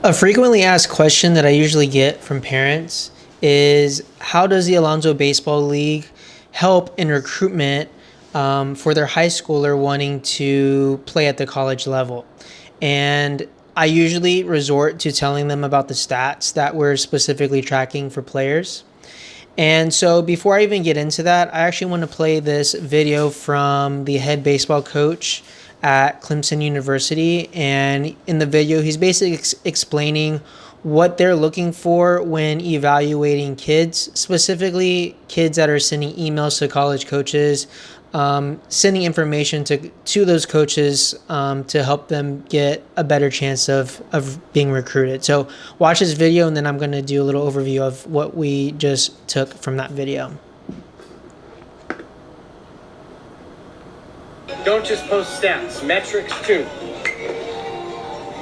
A frequently asked question that I usually get from parents is how does the Alonzo Baseball League help in recruitment for their high schooler wanting to play at the college level? And I usually resort to telling them about the stats that we're specifically tracking for players. And so before I even get into that, I actually want to play this video from the head baseball coach at Clemson University. And in the video, he's basically explaining what they're looking for when evaluating kids, specifically kids that are sending emails to college coaches, sending information to those coaches to help them get a better chance of being recruited. So watch this video, and then I'm going to do a little overview of what we just took from that video. Don't just post stats, metrics too.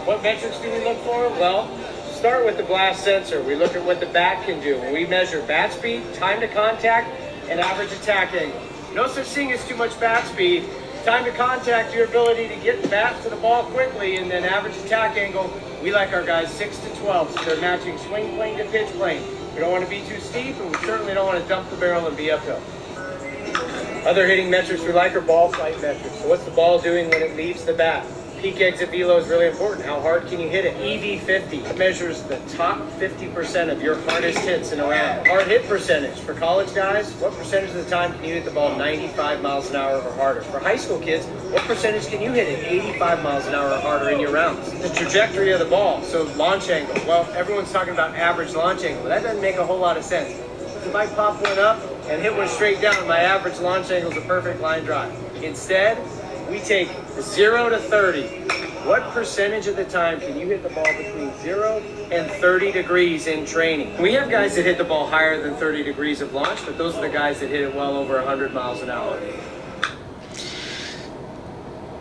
What metrics do we look for? Well, start with the blast sensor. We look at what the bat can do. We measure bat speed, time to contact, and average attack angle. No such thing as too much bat speed. Time to contact, your ability to get the bat to the ball quickly, and then average attack angle. We like our guys 6 to 12, so they're matching swing plane to pitch plane. We don't want to be too steep, and we certainly don't want to dump the barrel and be uphill. Other hitting metrics we like are ball flight metrics. So what's the ball doing when it leaves the bat? Peak exit velo is really important. How hard can you hit it? EV50 measures the top 50% of your hardest hits in a round. Hard hit percentage. For college guys, what percentage of the time can you hit the ball 95 miles an hour or harder? For high school kids, what percentage can you hit it 85 miles an hour or harder in your rounds? The trajectory of the ball, so launch angle. Well, everyone's talking about average launch angle, but that doesn't make a whole lot of sense. If I pop one up and hit one straight down, my average launch angle is a perfect line drive. Instead, we take 0 to 30. What percentage of the time can you hit the ball between 0 and 30 degrees in training? We have guys that hit the ball higher than 30 degrees of launch, but those are the guys that hit it well over 100 miles an hour.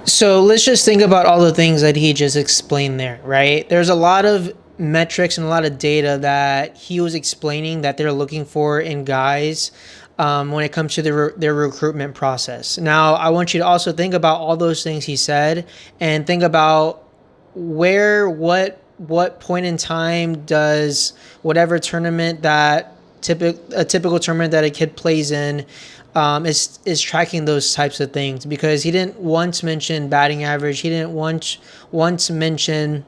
So let's just think about all the things that he just explained there, right? There's a lot of metrics and a lot of data that he was explaining that they're looking for in guys when it comes to their recruitment process. Now, I want you to also think about all those things he said and think about what point in time does whatever tournament that a typical tournament that a kid plays in is tracking those types of things, because he didn't once mention batting average. He didn't once mention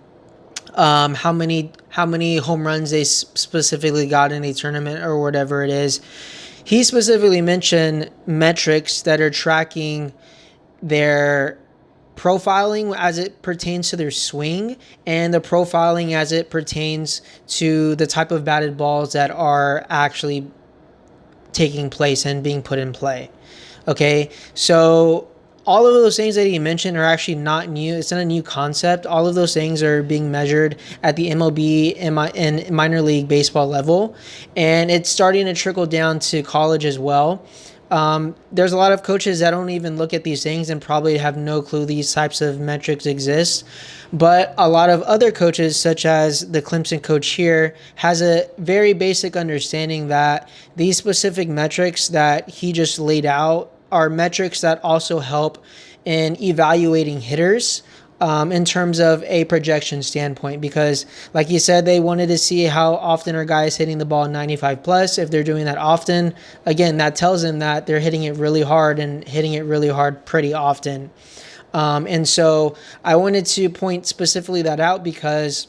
how many home runs they specifically got in a tournament or whatever it is. He specifically mentioned metrics that are tracking their profiling as it pertains to their swing and the profiling as it pertains to the type of batted balls that are actually taking place and being put in play. Okay, so all of those things that he mentioned are actually not new. It's not a new concept. All of those things are being measured at the MLB and minor league baseball level, and it's starting to trickle down to college as well. There's a lot of coaches that don't even look at these things and probably have no clue these types of metrics exist. But a lot of other coaches, such as the Clemson coach here, has a very basic understanding that these specific metrics that he just laid out are metrics that also help in evaluating hitters in terms of a projection standpoint, because like you said, they wanted to see how often are guys hitting the ball 95 plus. If they're doing that often, again, that tells them that they're hitting it really hard and hitting it really hard pretty often. And so I wanted to point specifically that out because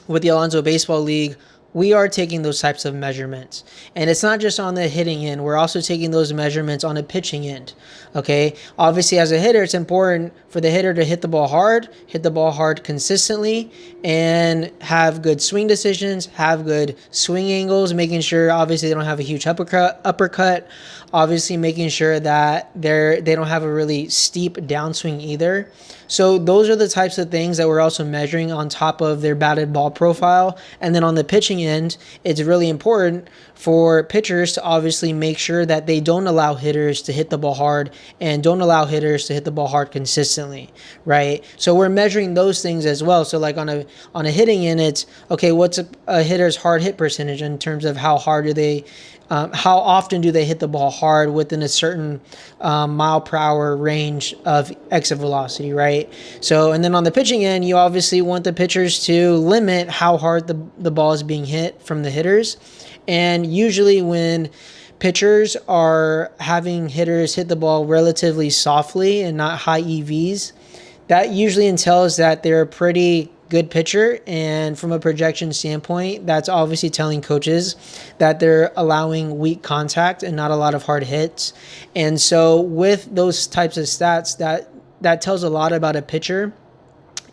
with the Alonzo Baseball League, we are taking those types of measurements. And it's not just on the hitting end. We're also taking those measurements on the pitching end. Okay? Obviously, as a hitter, it's important for the hitter to hit the ball hard consistently, and have good swing decisions, have good swing angles, making sure, obviously, they don't have a huge uppercut. Obviously, making sure that they don't have a really steep downswing either. So those are the types of things that we're also measuring on top of their batted ball profile. And then on the pitching pitching end, it's really important for pitchers to obviously make sure that they don't allow hitters to hit the ball hard and don't allow hitters to hit the ball hard consistently, right? So we're measuring those things as well. So like on a hitting end, it's okay, what's a hitter's hard hit percentage in terms of how hard do they how often do they hit the ball hard within a certain mile per hour range of exit velocity, right? So, and then on the pitching end, you obviously want the pitchers to limit how hard the ball is being hit from the hitters. And usually when pitchers are having hitters hit the ball relatively softly and not high EVs, that usually entails that they're a pretty good pitcher. And from a projection standpoint, that's obviously telling coaches that they're allowing weak contact and not a lot of hard hits. And so with those types of stats, that tells a lot about a pitcher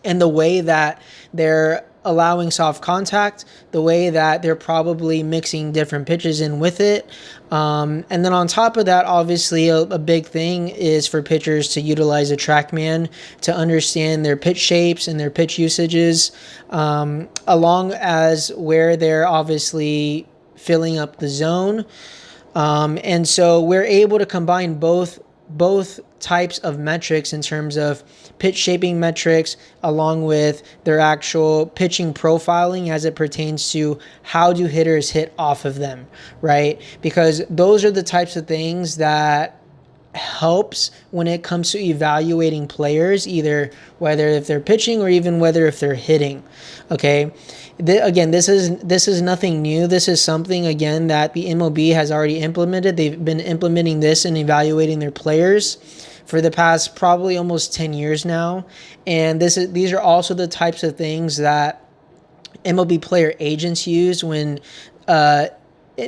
and the way that they're allowing soft contact, the way that they're probably mixing different pitches in with it. And then on top of that, obviously a big thing is for pitchers to utilize a TrackMan to understand their pitch shapes and their pitch usages, along as where they're obviously filling up the zone. And so we're able to combine both types of metrics in terms of pitch shaping metrics along with their actual pitching profiling as it pertains to how do hitters hit off of them, right? Because those are the types of things that helps when it comes to evaluating players, either whether if they're pitching or even whether if they're hitting. Okay, again, this is nothing new. This is something, again, that the MLB has already implemented. They've been implementing this and evaluating their players for the past probably almost 10 years now. And these are also the types of things that MLB player agents use when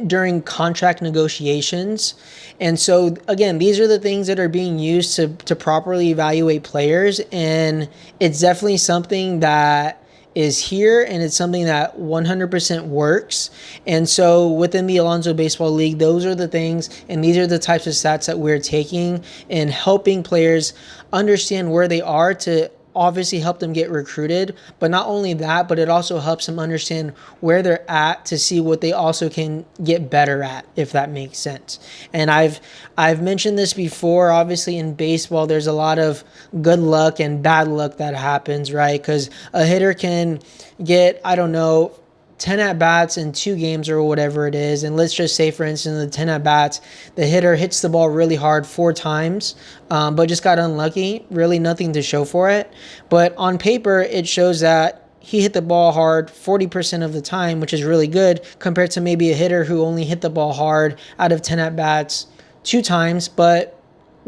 during contract negotiations. And so again, these are the things that are being used to properly evaluate players, and it's definitely something that is here, and it's something that 100% works. And so within the Alonzo Baseball League, those are the things, and these are the types of stats that we're taking and helping players understand where they are to obviously help them get recruited. But not only that, but it also helps them understand where they're at to see what they also can get better at, if that makes sense. And I've mentioned this before. Obviously in baseball, there's a lot of good luck and bad luck that happens, right? Because a hitter can get, I don't know, 10 at-bats in 2 games or whatever it is. And let's just say, for instance, the 10 at-bats, the hitter hits the ball really hard 4 times, but just got unlucky. Really nothing to show for it. But on paper, it shows that he hit the ball hard 40% of the time, which is really good compared to maybe a hitter who only hit the ball hard out of 10 at-bats 2 times, but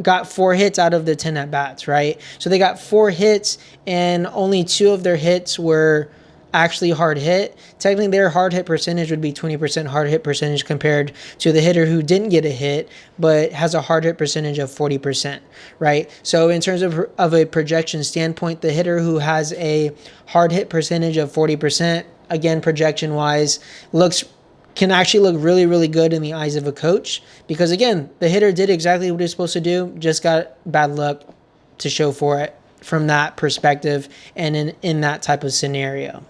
got 4 hits out of the 10 at-bats, right? So they got 4 hits, and only 2 of their hits were actually hard hit. Technically, their hard hit percentage would be 20% hard hit percentage compared to the hitter who didn't get a hit but has a hard hit percentage of 40%, right? So in terms of a projection standpoint, the hitter who has a hard hit percentage of 40%, again, projection wise, can actually look really, really good in the eyes of a coach, because again, the hitter did exactly what he's supposed to do, just got bad luck to show for it from that perspective and in that type of scenario.